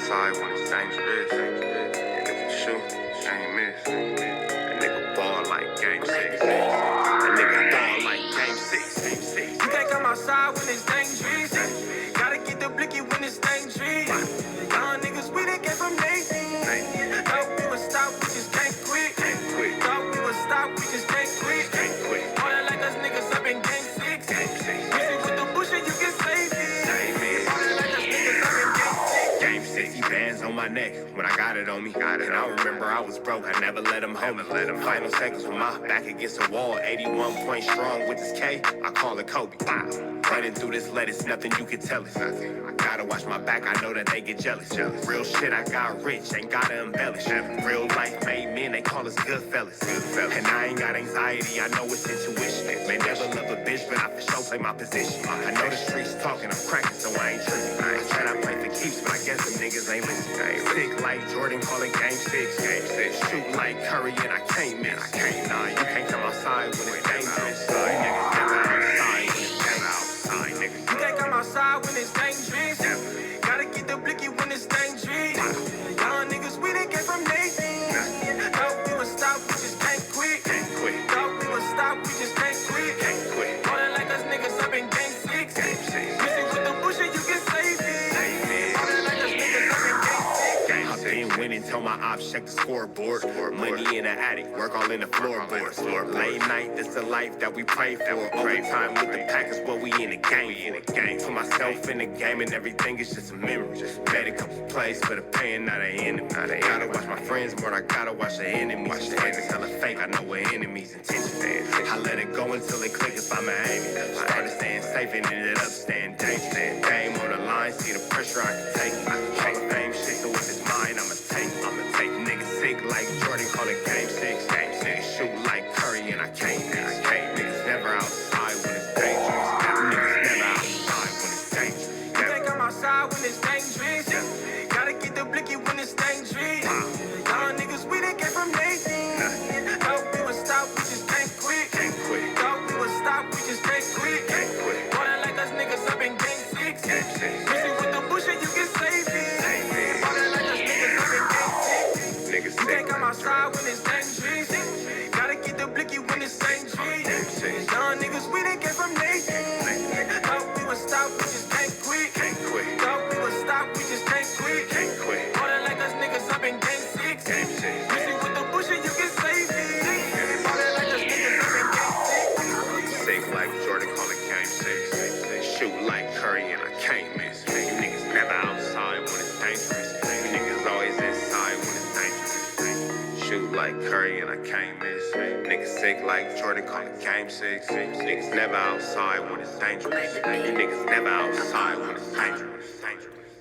outside when it's dangerous. And if you shoot, you ain't miss. That nigga ball like game 6. That nigga ball like game 6. You can't come outside when it's dangerous. Gotta get the blicky when it's dangerous. Young niggas, we done came from Navy. Thought we would stop, we just can't quit. Thought we would stop, we just can't quit. All that like us niggas up in game 6. Busy with the bush and you can save it. All that like us niggas up in game 6. Game 60 bands on my neck when I got it on me. And I remember I was broke, I never let them hold me. Final seconds with my back against the wall. 81 point strong with this K, I call it Kobe. Running through this lettuce, nothing you can tell us. I gotta watch my back, I know that they get jealous. Real shit, I got rich, ain't gotta embellish. Real life made men, they call us good fellas. And I ain't got anxiety, I know it's intuition. May never love a bitch, but I for sure play my position. I know the streets talking, I'm cracking, so I ain't tripping. I said I play for keeps, but I guess them niggas ain't listening. Sick like Jordan, call it game 6. Shoot like Curry, and I can't miss. Nah, you can't come outside when it's dangerous. Niggas never outside when it's dangerous. You can't come outside when it's dangerous. Gotta get the blicky when it's dangerous. Young niggas, we done came from Navy. Thought we would stop, we just can't quit. Thought we would stop, we just can't quit. All that like us niggas up in game 6. Busy with the bush and you can save it. All that like us niggas up in game 6. I've been winning, tell my ops check the scoreboard. Money in the attic, work all in the floorboards. Late night, this the life that we pray for. Overtime with the pack is what we in the game. For myself in the game and everything is just a memory. Made a couple plays for the pain, not an enemy. Gotta watch my friends more, I gotta watch the enemies. The haters hella fake, I know what enemies' intentions. I let it go until it click if I'm an aiming. Started staying safe and ended up staying dangerous. Game on the line, see the pressure I can take. Hall of fame shit, so if it's mine, I'ma take niggas sick like Jordan, call it game 6. Shoot like Curry and I can't miss. Niggas never outside when it's dangerous. Niggas never outside when it's dangerous. You can't come outside when it's dangerous. Gotta get the blicky when it's dangerous. Young niggas, we done came from Navy. Thought we would stop, we just can't quit. Thought we would stop, we just can't quit. All that like us niggas up in game 6. Busy with the bush and you can save it. All that like us niggas up in game 6. You can't come outside when it's dangerous. Gotta get the blicky when it's dangerous. Young niggas, we done came from Navy. Thought we would stop, we just can't quit. Thought we would stop, we just can't quit. All that like us niggas up in game 6. Busy with the bush and you can save it. All that like us niggas up in game 6. Sick like Jordan, call it game 6. Shoot like Curry and I can't miss. You niggas never outside when it's dangerous. You niggas always inside when it's dangerous. Shoot like Curry and I can't miss. Niggas sick like Jordan, call it game 6. Niggas never outside when it's dangerous. You niggas never outside when it's dangerous.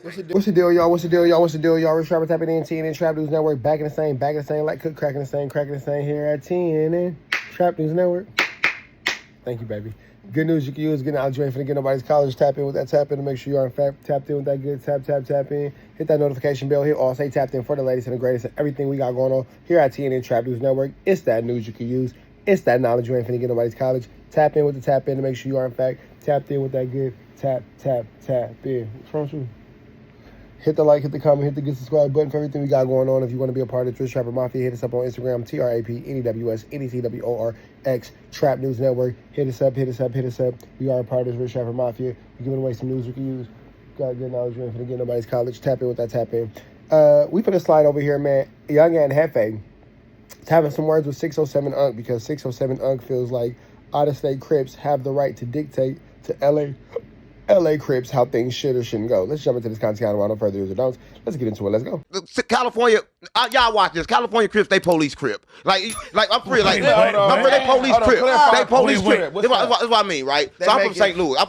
What's the deal, y'all? What's the deal, y'all? Rich Rapper tapping in TNN Trap News Network. Back in the same, like cook cracking the same here at TNN Trap News Network. Thank you, baby. Good news you can use. Getting out, you ain't finna get nobody's college. Tap in with that tap in to make sure you are in fact tapped in with that good tap in. Hit that notification bell. Hit all. Stay tapped in for the latest and the greatest and everything we got going on here at TNN Trap News Network. It's that news you can use. It's that knowledge you ain't finna get nobody's college. Tap in with the tap in to make sure you are in fact tapped in with that good tap in. What's wrong with you? Hit the like, hit the comment, hit the good subscribe button for everything we got going on. If you want to be a part of the Rich Rapper Mafia, hit us up on Instagram, TRAPNEWS Trap News Network. Hit us up. We are a part of this Rich Rapper Mafia. We're giving away some news we can use. Got good knowledge, you ain't finna get nobody's college. Tap in with that tap in. We put a slide over here, man. YoungAntJEFE having some words with 607 Unc because 607 Unc feels like out-of-state Crips have the right to dictate to LA Crips how things should or shouldn't go. Let's jump into this content without no further ado or don'ts. Let's get into it. Let's go. California, y'all watch this. California Crips, they police Crip. Like I'm pretty like, they police Crip. They police Crip. That's what I mean, right? So I'm from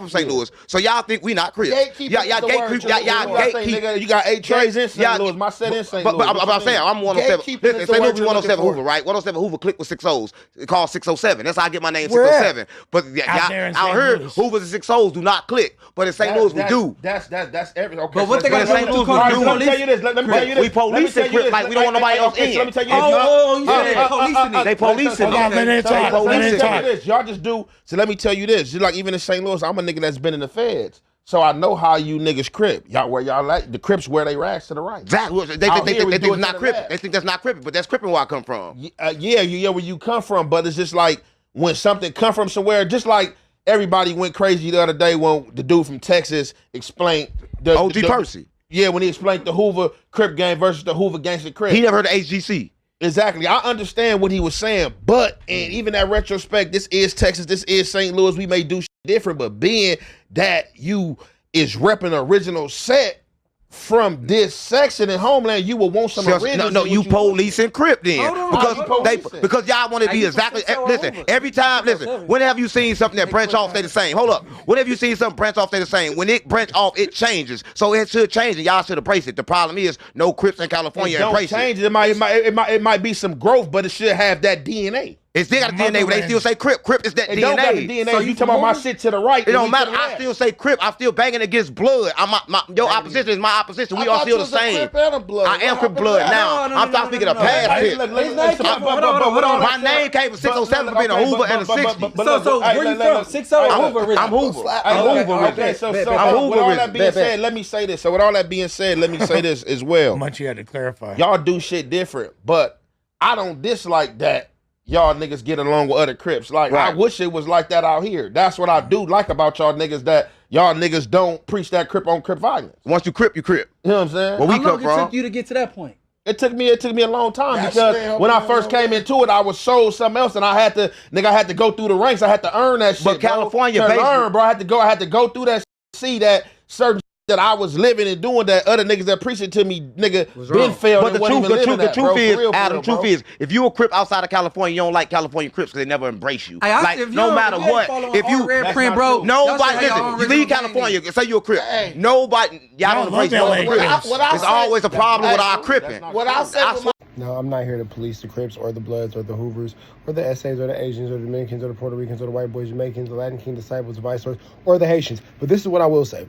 St. Louis. So y'all think we not Crips? Y'all gatekeep. You got 8 trays in St. Louis. My set in St. Louis. But I'm saying I'm 107. Listen, St. Louis 107 Hoover, right? 107 Hoover click with 6 O's. It's called 607. That's how I get my name 607. But I heard Hoovers and 6 O's do not click. But in St. Louis we do. That's everything. Okay. But what they got to St. Louis we do. Let me tell you this. Let me tell you this. We police it like we don't want nobody else in. Let me tell you this. They policing it. Y'all just do. So let me tell you this. Just like even in St. Louis, I'm a nigga that's been in the feds. So I know how you niggas crip. Y'all where y'all like the Crips wear they rags to the right. Exactly. They think it's not crippin'. They think that's not crippin', but that's crippin' where I come from. Yeah, where you come from, but it's just like when something come from somewhere, just like everybody went crazy the other day when the dude from Texas explained the OG Percy. Yeah, when he explained the Hoover Crip gang versus the Hoover Gangster Crip. He never heard of HGC. Exactly. I understand what he was saying, but and even that retrospect, this is Texas, this is St. Louis, we may do shit different, but being that you is repping the original set from this section in Homeland, you will want some originals. No, you police and Crip then. Because y'all want to be exactly, listen, every time, listen, when have you seen something that branch off stay the same? Hold up. When have you seen something branch off stay the same? When it branch off, it changes. So it should change and y'all should embrace it. The problem is no Crips in California embrace it. Don't change it. It might be some growth, but it should have that DNA. It still got a DNA, but they still say Crip. Crip is that DNA. Don't got the DNA. So you talking about my shit to the right. It don't matter. I still say Crip. I'm still banging against blood. Your opposition is my opposition. We all feel the same. I am Crip blood now. I'm speaking of past shit. My name came from 607 for being a Hoover and a 60. So where you from? 60 or Hoover? I'm Hoover. Okay, so with all that being said, let me say this. So with all that being said, let me say this as well. Munchie had to clarify. Y'all do shit different, but I don't dislike that y'all niggas get along with other Crips. Like, I wish it was like that out here. That's what I do like about y'all niggas, that y'all niggas don't preach that Crip on Crip violence. Once you Crip, you Crip. You know what I'm saying? Where we come from. How long it took you to get to that point? It took me a long time because when I first came into it, I was sold something else, and I had to go through the ranks. I had to earn that shit. But California, bro. I had to go through that shit, see that certain that I was living and doing that other niggas that preached it to me, nigga, been failed. But the truth is, Adam, the truth is, if you a Crip outside of California, you don't like California Crips because they never embrace you. Like, no matter what, if you red print, bro, nobody listen, you leave California, say you a Crip. Nobody, y'all don't embrace no Crips. There's always a problem with our Cripping. No, I'm not here to police the Crips or the Bloods or the Hoovers or the Essays or the Asians or the Dominicans or the Puerto Ricans or the white boys, Jamaicans, the Latin King disciples, the Viceroys, or the Haitians. But this is what I will say.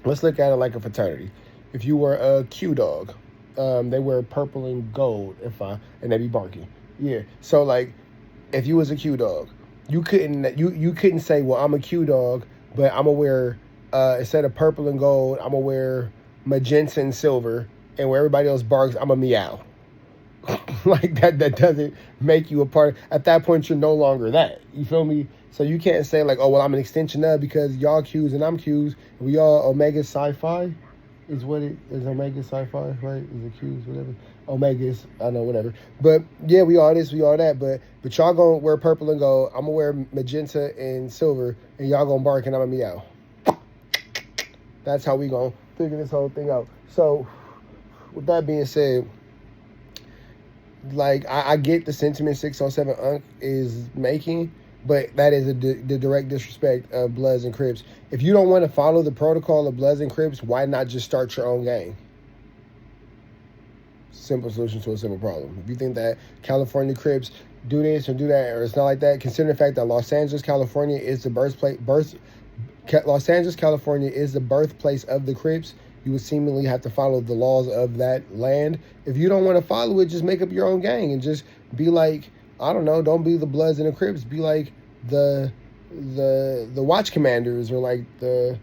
Let's look at it like a fraternity. If you were a Q dog, they wear purple and gold, and they be barking. Yeah. So like, if you was a Q dog, you couldn't say, well, I'm a Q dog, but I'm gonna wear instead of purple and gold, I'm gonna wear magenta and silver, and where everybody else barks, I'm a meow. Like that doesn't make you a part. At that point, you're no longer that. You feel me? So you can't say like, oh, well, I'm an extension of because y'all Qs and I'm Qs. We all Omega Sci-Fi is what it is. Omega Sci-Fi, right? Is it Qs, whatever. Omegas, I know, whatever. But yeah, we all this, we all that. But y'all gonna wear purple and gold. I'm gonna wear magenta and silver, and y'all gonna bark and I'm gonna meow. That's how we gonna figure this whole thing out. So with that being said, like I get the sentiment 607 Unc is making, but that is the direct disrespect of Bloods and Crips. If you don't want to follow the protocol of Bloods and Crips, why not just start your own gang? Simple solution to a simple problem. If you think that California Crips do this or do that, or it's not like that, consider the fact that Los Angeles, California is the birthplace of the Crips. You would seemingly have to follow the laws of that land. If you don't want to follow it, just make up your own gang and just be like, I don't know, don't be the Bloods and the Crips. Be like the watch commanders, or like the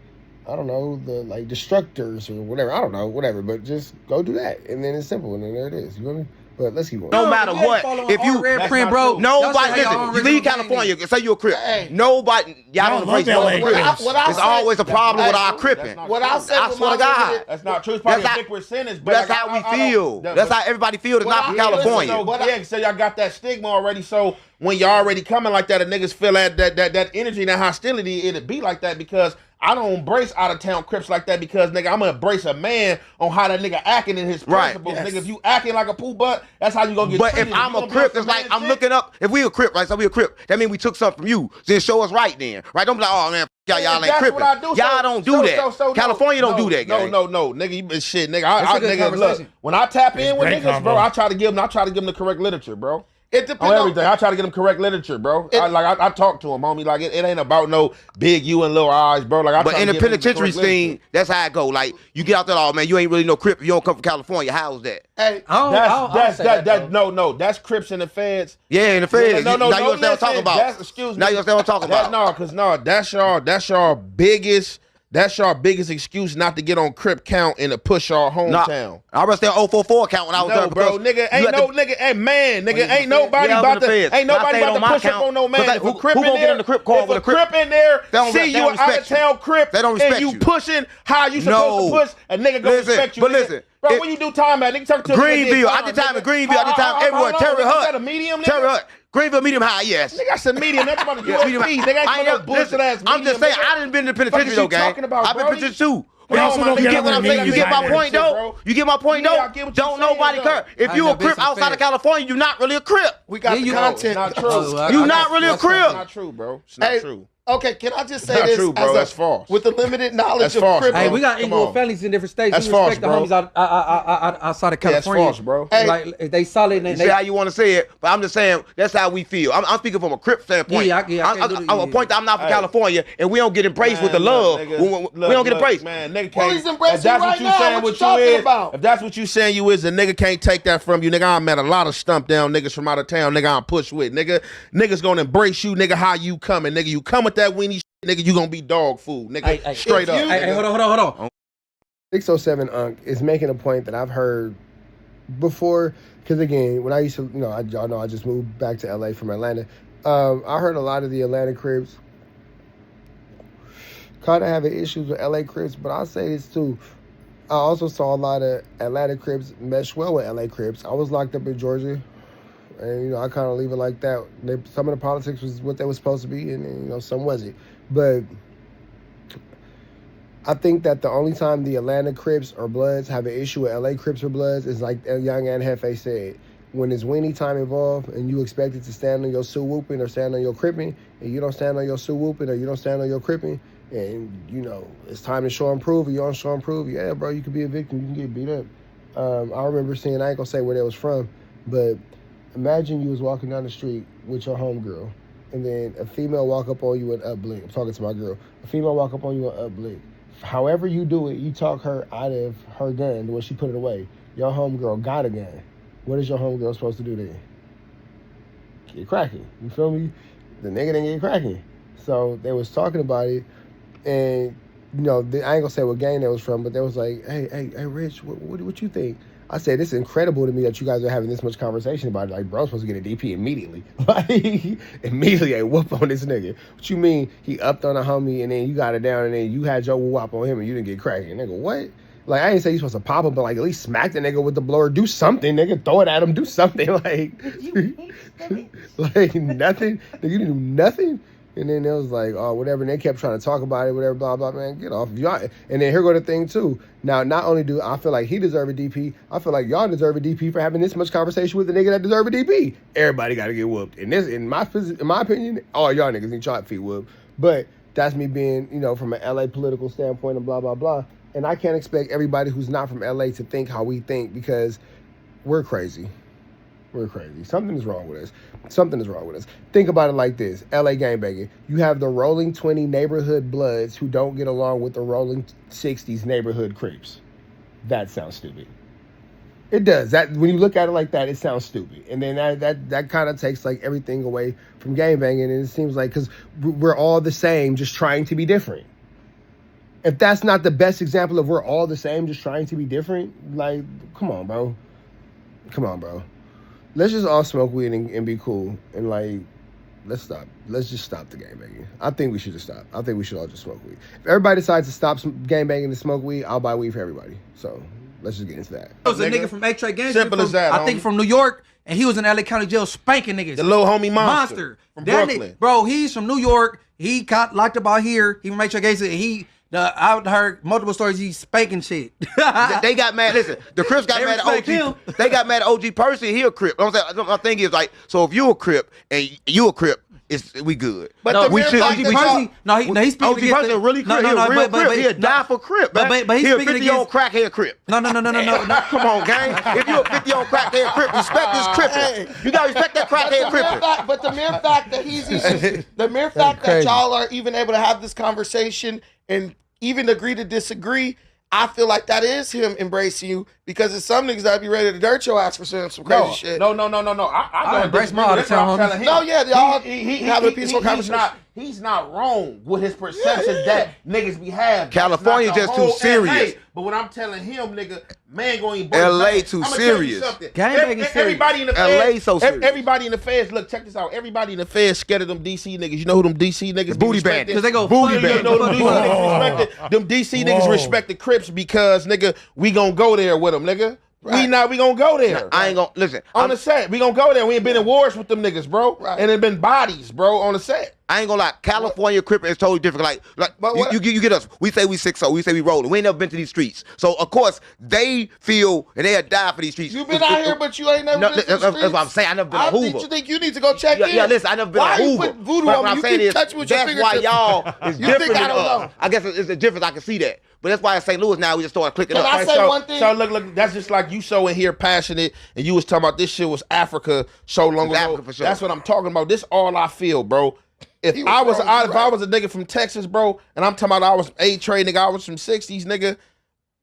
destructors or whatever. I don't know, whatever. But just go do that, and then it's simple, and then there it is. You know what I mean? But let's keep going. No matter what, if you red print, bro, nobody listen. You leave California, say you're a Crip. Nobody, y'all don't embrace no Crips. There's always a problem with our Cripping. I swear to God, that's not true. It's probably a big percentage, but that's how we feel. That's how everybody feels. It's not from California. So y'all got that stigma already. So when y'all already coming like that, and niggas feel that energy and that hostility, it'd be like that because I don't embrace out of town Crips like that because nigga, I'm gonna embrace a man on how that nigga acting in his principles. Right. Yes. Nigga, if you acting like a poo butt, that's how you gonna get treated. But if I'm a Crip, it's like I'm looking up. If we a Crip, right? So we a Crip. That means we took something from you. Then show us right then, right? Don't be like, oh man, y'all ain't Crippin'. Y'all don't do that. California don't do that, gang. No, nigga, you been shit, nigga. Nigga, look, when I tap in with niggas, bro, I try to give them the correct literature, bro. It depends on everything. I try to get them correct literature, bro. I talk to them, homie. Like it ain't about no big you and little eyes, bro. Like but in the penitentiary scene, that's how it go. Like you get out there, oh man, you ain't really no Crip. You don't come from California. How's that? Hey, that's Crips in the feds. Yeah, in the feds. Now you understand what I'm talking about. Excuse me. Now you understand what I'm talking about. That's y'all biggest That's your biggest excuse not to get on Crip count and to push our hometown. I was there 044 count when I was there. Bro, nigga, ain't no nigga, ain't nobody about to push up on no man. If a Crip in there, if a Crip in there, see you an out of town Crip, and you pushing how you supposed to push, a nigga gonna respect you. But listen, bro, when you do time at, nigga talk to Greenville. I did time in Greenville. I did time everywhere. Terry Hut. A medium, Terry Hut. Greenville medium high, yes. Nigga, that's a medium. That's about a USP. Nigga, ain't no bullshit ass medium. I'm just saying, I didn't been to the penitentiary though, gang. I've been to penitentiary too. You get what I'm saying? You get my point though? You get my point though? Don't nobody care. If you a Crip outside of California, you're not really a Crip. We got the content. Not true. You're not really a Crip. It's not true, bro. It's not true. Okay, can I just say this? True, bro. That's false. With the limited knowledge of false, Crip. Hey, we got Inglewood families in different states. That's We respect false, the homies outside of California. That's false, bro. Hey, like they solid. You say how you want to say it, but I'm just saying that's how we feel. I'm speaking from a Crip standpoint. I'm a point that I'm not from California, and we don't get embraced with the love. We don't get embraced. Man, nigga Well, can't. he's embracing If that's right what you now. saying, What what you you talking is. about? If that's what you saying, you is, a nigga can't take that from you, nigga. I met a lot of stump down niggas from out of town, nigga. I'm push with, nigga. Niggas gonna embrace you, nigga. How you coming, nigga? You come with that weenie. Nigga, you gonna be dog food, nigga. Straight up. Hey, hold on. 607 Unc is making a point that I've heard before. Because again, when I used to, y'all know I just moved back to LA from Atlanta. I heard a lot of the Atlanta Crips kind of having issues with LA Crips, but I'll say this too. I also saw a lot of Atlanta Crips mesh well with LA Crips. I was locked up in Georgia. And, I kind of leave it like that. Some of the politics was what they were supposed to be, and some wasn't. But I think that the only time the Atlanta Crips or Bloods have an issue with LA Crips or Bloods is like YoungAntJEFE said. When there's weenie time involved and you expected to stand on your Sue whooping or stand on your Crippin, and you don't stand on your Sue whooping or you don't stand on your Crippin, and, it's time to show and prove or you don't show and prove, yeah, bro, you could be a victim. You can get beat up. I remember seeing, I ain't going to say where they was from, but imagine you was walking down the street with your homegirl, and then a female walk up on you and upblink. I'm talking to my girl. A female walk up on you and upblink. However you do it, you talk her out of her gun when she put it away. Your homegirl got a gun. What is your homegirl supposed to do then? Get cracking. You feel me? The nigga didn't get cracking. So they was talking about it, and I ain't gonna say what gang they was from, but they was like, hey, Rich, what you think? I said, it's incredible to me that you guys are having this much conversation about it. Like, bro's supposed to get a DP immediately. Like, immediately, a whoop on this nigga. What you mean he upped on a homie and then you got it down and then you had your whoop on him and you didn't get cracking? Nigga, what? Like, I didn't say you supposed to pop him, but like at least smack the nigga with the blower. Do something, nigga. Throw it at him. Do something. Like, like nothing. Nigga, you didn't do nothing. And then it was like, oh, whatever. And they kept trying to talk about it, whatever, blah, blah, man. Get off. Y'all. And then here go the thing, too. Now, not only do I feel like he deserve a DP, I feel like y'all deserve a DP for having this much conversation with the nigga that deserve a DP. Everybody got to get whooped. And this, in my opinion, all y'all niggas need y'all feet whooped. But that's me being, from an LA political standpoint and blah, blah, blah. And I can't expect everybody who's not from LA to think how we think because we're crazy. We're crazy. Something is wrong with us. Something is wrong with us. Think about it like this. LA gangbanging. You have the rolling 20 neighborhood Bloods who don't get along with the rolling 60s neighborhood Crips. That sounds stupid. It does. That when you look at it like that, it sounds stupid. And then that kind of takes like everything away from gangbanging. And it seems like because we're all the same, just trying to be different. If that's not the best example of we're all the same, just trying to be different, like, come on, bro. Come on, bro. Let's just all smoke weed and be cool. And, like, let's stop. Let's just stop the gangbanging. I think we should just stop. I think we should all just smoke weed. If everybody decides to stop gangbanging and smoke weed, I'll buy weed for everybody. So, let's just get into that. There was a nigga from X-Ray Gang. Simple as that, I think from New York, and he was in LA County Jail spanking niggas. The little homie Monster. From Brooklyn. Bro, he's from New York. He got locked up out here. He from X-Ray Gang, and I heard multiple stories. He's spanking shit. They got mad. Listen, the Crips got mad at OG. They got mad at OG Percy. He a Crip. My thing is like, so if you a Crip and you a Crip, we good. But no, we should. Percy, he's speaking OG Percy a really Crip. He a real Crip. He'll die for Crip. But he's he a speaking 50-year-old crackhead Crip. No. Come on, gang. If you a 50-year-old crackhead Crip, respect this Crippin'. You gotta respect that crackhead Crippin'. But the mere fact that that y'all are even able to have this conversation and even agree to disagree, I feel like that is him embracing you because there's some niggas that be ready to dirt your ass for saying some crazy shit. No. I don't embrace my out of town homies. No, yeah, y'all having a peaceful conversation. He's not wrong with his perception that niggas be having. California just too serious. But what I'm telling him, nigga, man going LA too serious. Everybody in the LA feds, so serious. Everybody in the feds, look, check this out. Everybody in the feds scared of them DC niggas. You know who them DC niggas the booty bandits. Because they go booty bandits. You know them DC niggas respect them DC niggas respect the Crips because nigga, we gonna go there with them, nigga. Right. We gonna go there. Nah, I ain't gonna listen. On the set. We gonna go there. We ain't been in wars with them niggas, bro. Right. And it been bodies, bro, on the set. I ain't gonna lie. California Crippin is totally different. Like you get us. We say we 6-0. We say we rolling. We ain't never been to these streets. So of course they feel and they'll die for these streets. You been out here, but you ain't never been to the streets. That's what I'm saying. I never been on Hoover. You think you need to go check in? Yeah, listen. I never been on Hoover. Why you put voodoo on me? You keep touching with your that's fingertips. why y'all is different I than don't us. know. I guess it's a difference. I can see that. But that's why in St. Louis now we just started clicking Can up. I say one thing? So look, that's just like you so in here passionate and you was talking about this shit was Africa so long ago. Africa for sure. That's what I'm talking about. This all I feel, bro. If I was a nigga from Texas, bro, and I'm talking about I was A-Trade, nigga, I was from 60s, nigga,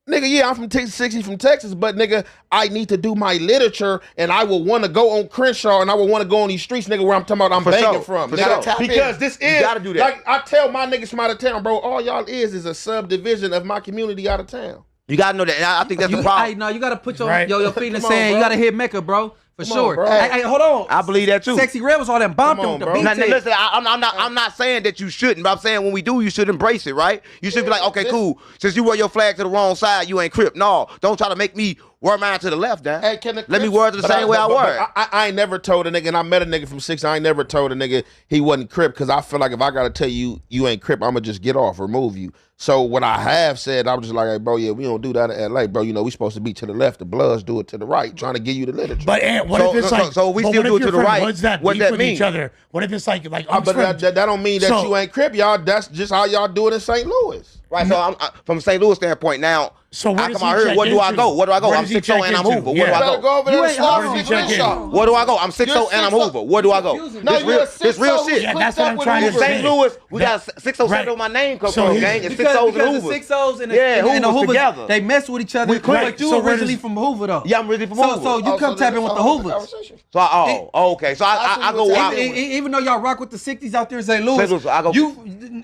yeah, I'm from 60s from Texas, but nigga, I need to do my literature and I will want to go on Crenshaw and I will want to go on these streets, nigga, where I'm talking about I'm banging from. Nigga, because this is, gotta do that. like I tell my niggas from out of town, bro, all y'all is a subdivision of my community out of town. You gotta know that. And I think that's the problem. Hey, no, you gotta put your feet in the Come on, sand. You bro. gotta hit Mecca, bro. For Come on, sure. bro. Hey, hold on. I believe that too. Sexy Red was all that bombed Come on, the bro. beat. Now, listen, I'm not saying that you shouldn't, but I'm saying when we do, you should embrace it, right? You should be like, okay, cool. Since you wear your flag to the wrong side, you ain't Crip. No, don't try to make me wear mine to the left, Dan. Hey, can the Let me Crips- wear it the same way I wear it. I ain't never told a nigga, and I met a nigga from 6. I ain't never told a nigga he wasn't Crip because I feel like if I gotta tell you you ain't Crip, I'ma just get off, remove you. So what I have said, I was just like, hey, bro, yeah, we don't do that in LA, bro. You know, we supposed to be to the left. The Bloods do it to the right, trying to give you the literature. But what if it's like? So we but still what do if it to your the friend right. hoods that What beef that with mean? each other? What if it's like but that don't mean that you ain't Crip, y'all. That's just how y'all do it in St. Louis. Right, so I'm from a St. Louis standpoint now. So where I does come he out here. check Where do I into? go? Where do I go? Where I'm does he 6-0 check and I'm into? Hoover. Where Yeah. do I Better go? go over there and slap Where me does he check in? Crenshaw. Where do I go? I'm 6-0 You're and I'm 6-0. Hoover. Where do I go? No, This you're real, a this real 6-0 shit. Yeah, that's what I'm trying to In say. St. Louis, we got 6-0 Right. where my name comes So from, he's- gang. It's Because 6-0s and the Hoovers. 6-0s and the, Yeah, and the Hoovers Hoovers, together. they mess with each other. We click. But you So where originally does- from Hoover, though. Yeah, I'm really from So Hoover. you come tap in with the Hoovers. So okay. So I go Even- out. Even though y'all rock with the 60s out there in St. Louis, St. Louis, I go- you from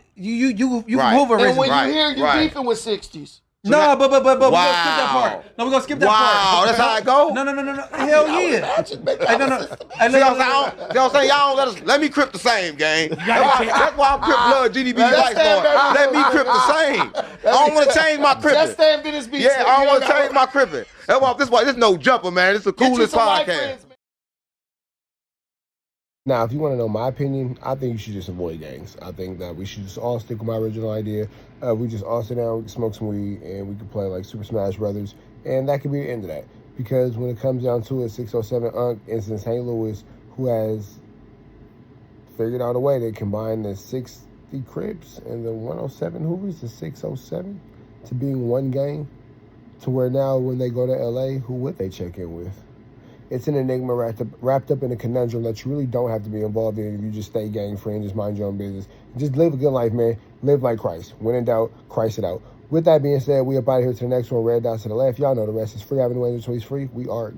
Right. Hoover And when originally. you hear you right. beefing with 60s. No, but we're gonna skip that Wow. part. No, we're gonna skip that Wow, part. that's how it go? No. Hell yeah. Hey, no. Hey, See what I'm saying? You know what I'm saying? Y'all don't let me Crip the same, gang. That's why I'm Crip blood, GDB lights going. Let me Crip the same. I don't want to change my Just Crippin'. stand Venice Beach. Yeah, I don't want to change my Crippin'. That's why this no jumper, man. It's the coolest podcast. Now, if you want to know my opinion, I think you should just avoid gangs. I think that we should just all stick with my original idea. We just all sit down, we can smoke some weed, and we can play like Super Smash Brothers, and that could be the end of that. Because when it comes down to it, 607 Unc is in St. Louis, who has figured out a way to combine the 60 Crips and the 107 Hoovers, the 607, to being one gang, to where now when they go to LA, who would they check in with? It's an enigma wrapped up in a conundrum that you really don't have to be involved in if you just stay gang free and just mind your own business. Just live a good life, man. Live like Christ. When in doubt, Christ it out. With that being said, we up out of here to the next one. Red dots to the left. Y'all know the rest is free. Avenue Angel Choice free. We are